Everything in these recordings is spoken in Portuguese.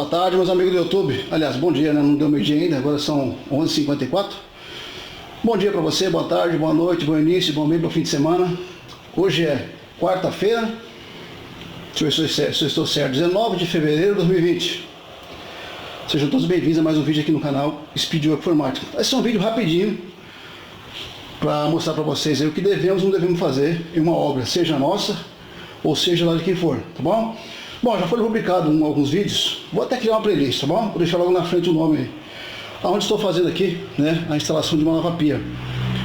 Boa tarde, meus amigos do YouTube. Aliás, bom dia, né? Não deu meio-dia ainda, agora são 11h54. Bom dia para você, boa tarde, boa noite, bom início, bom meio, bom fim de semana. Hoje é quarta-feira, deixa eu ver se eu estou certo, 19 de fevereiro de 2020. Sejam todos bem-vindos a mais um vídeo aqui no canal Speedwork Informática. Esse é um vídeo rapidinho para mostrar para vocês aí o que devemos ou não devemos fazer em uma obra, seja nossa ou seja lá de quem for, tá bom? Bom, já foram publicados alguns vídeos, vou até criar uma playlist, tá bom? Vou deixar logo na frente o nome aí. Aonde estou fazendo aqui, né, a instalação de uma nova pia.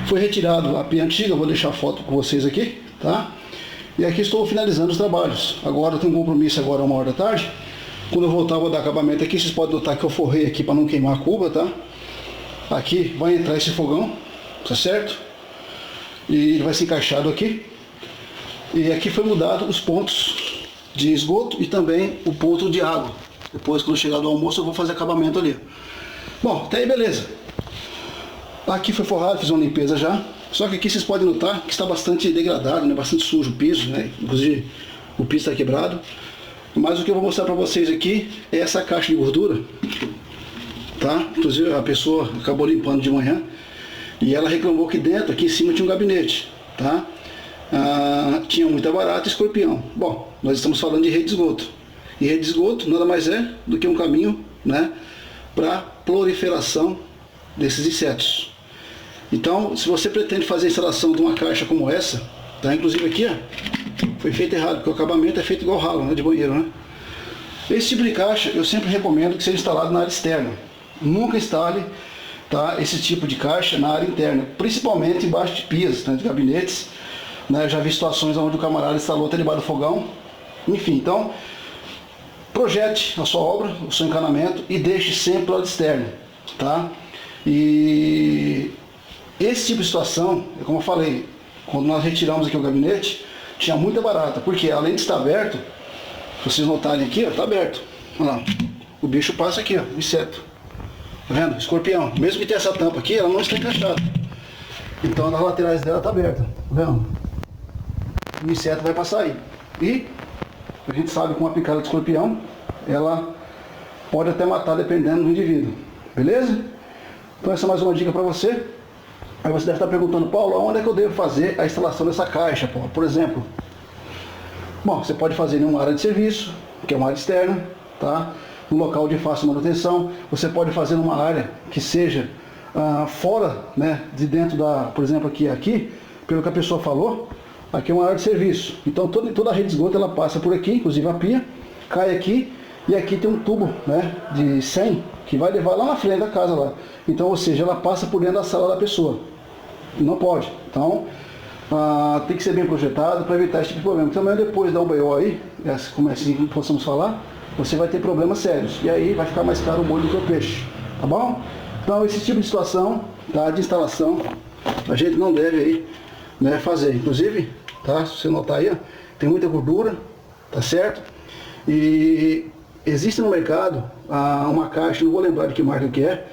Foi retirado a pia antiga, vou deixar a foto com vocês aqui, tá? E aqui estou finalizando os trabalhos. Agora eu tenho um compromisso agora 1h da tarde. Quando eu voltar, eu vou dar acabamento aqui. Vocês podem notar que eu forrei aqui para não queimar a cuba, tá? Aqui vai entrar esse fogão, tá certo? E ele vai ser encaixado aqui. E aqui foi mudado os pontos de esgoto e também o ponto de água. Depois, quando chegar do almoço, eu vou fazer acabamento ali. Bom, até aí beleza. Aqui foi forrado, fiz uma limpeza já. Só que aqui vocês podem notar que está bastante degradado, né? Bastante sujo o piso, né? Inclusive o piso está quebrado. Mas o que eu vou mostrar para vocês aqui é essa caixa de gordura, tá? Inclusive a pessoa acabou limpando de manhã e ela reclamou que dentro, aqui em cima tinha um gabinete, tá? Tinha muita barata e escorpião. Bom, nós estamos falando de rede de esgoto. E rede de esgoto nada mais é do que um caminho, né, para proliferação desses insetos. Então, se você pretende fazer a instalação de uma caixa como essa, tá? Inclusive aqui, ó, foi feito errado, porque o acabamento é feito igual ralo, né, de banheiro, né? Esse tipo de caixa eu sempre recomendo que seja instalado na área externa. Nunca instale, tá, esse tipo de caixa na área interna, principalmente embaixo de pias, né, de gabinetes. Né, já vi situações onde o camarada instalou até debaixo do fogão. Enfim, então, projete a sua obra, o seu encanamento e deixe sempre o lado externo, tá? E esse tipo de situação, como eu falei, quando nós retiramos aqui o gabinete, tinha muita barata, porque além de estar aberto, se vocês notarem aqui, ó, tá aberto. Olha lá, o bicho passa aqui, ó, inseto. Tá vendo? Escorpião. Mesmo que tenha essa tampa aqui, ela não está encaixada. Então nas laterais dela tá aberta, tá vendo? O inseto vai passar aí. E a gente sabe que uma picada de escorpião, ela pode até matar dependendo do indivíduo. Beleza? Então essa é mais uma dica para você. Aí você deve estar perguntando, Paulo, onde é que eu devo fazer a instalação dessa caixa, Paulo? Por exemplo, bom, você pode fazer em uma área de serviço, que é uma área externa, tá? Um local de fácil manutenção. Você pode fazer numa área que seja fora, né, de dentro da, por exemplo, aqui, pelo que a pessoa falou, aqui é uma área de serviço. Então toda a rede de esgoto ela passa por aqui, inclusive a pia, cai aqui e aqui tem um tubo, né, de 100 que vai levar lá na frente da casa lá. Então, ou seja, ela passa por dentro da sala da pessoa. Não pode. Então, tem que ser bem projetado para evitar esse tipo de problema. Também depois da um BO aí, como assim possamos falar, você vai ter problemas sérios. E aí vai ficar mais caro o molho do que o peixe. Tá bom? Então esse tipo de situação, tá, de instalação, a gente não deve aí, né, fazer. Inclusive, tá, se você notar aí, ó, tem muita gordura, tá certo? E existe no mercado uma caixa, não vou lembrar de que marca que é,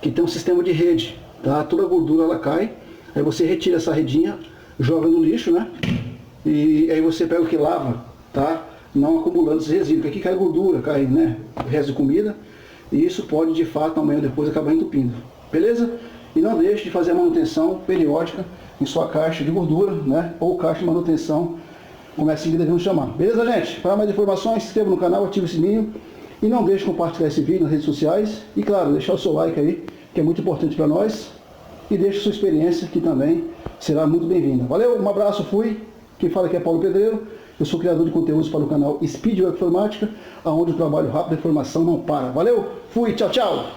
que tem um sistema de rede, tá? Toda a gordura ela cai, aí você retira essa redinha, joga no lixo, né? E aí você pega o que lava, tá? Não acumulando esse resíduo, porque aqui cai gordura, cai, né, o resto de comida, e isso pode de fato amanhã ou depois acabar entupindo, beleza? E não deixe de fazer a manutenção periódica em sua caixa de gordura, né? Ou caixa de manutenção, como é assim que devemos chamar. Beleza, gente? Para mais informações, se inscreva no canal, ative o sininho e não deixe de compartilhar esse vídeo nas redes sociais. E claro, deixar o seu like aí, que é muito importante para nós. E deixe sua experiência, que também será muito bem-vinda. Valeu, um abraço, fui. Quem fala aqui é Paulo Pedreiro. Eu sou criador de conteúdos para o canal Speedwork Informática, onde o trabalho rápido e a informação não para. Valeu, fui, tchau, tchau!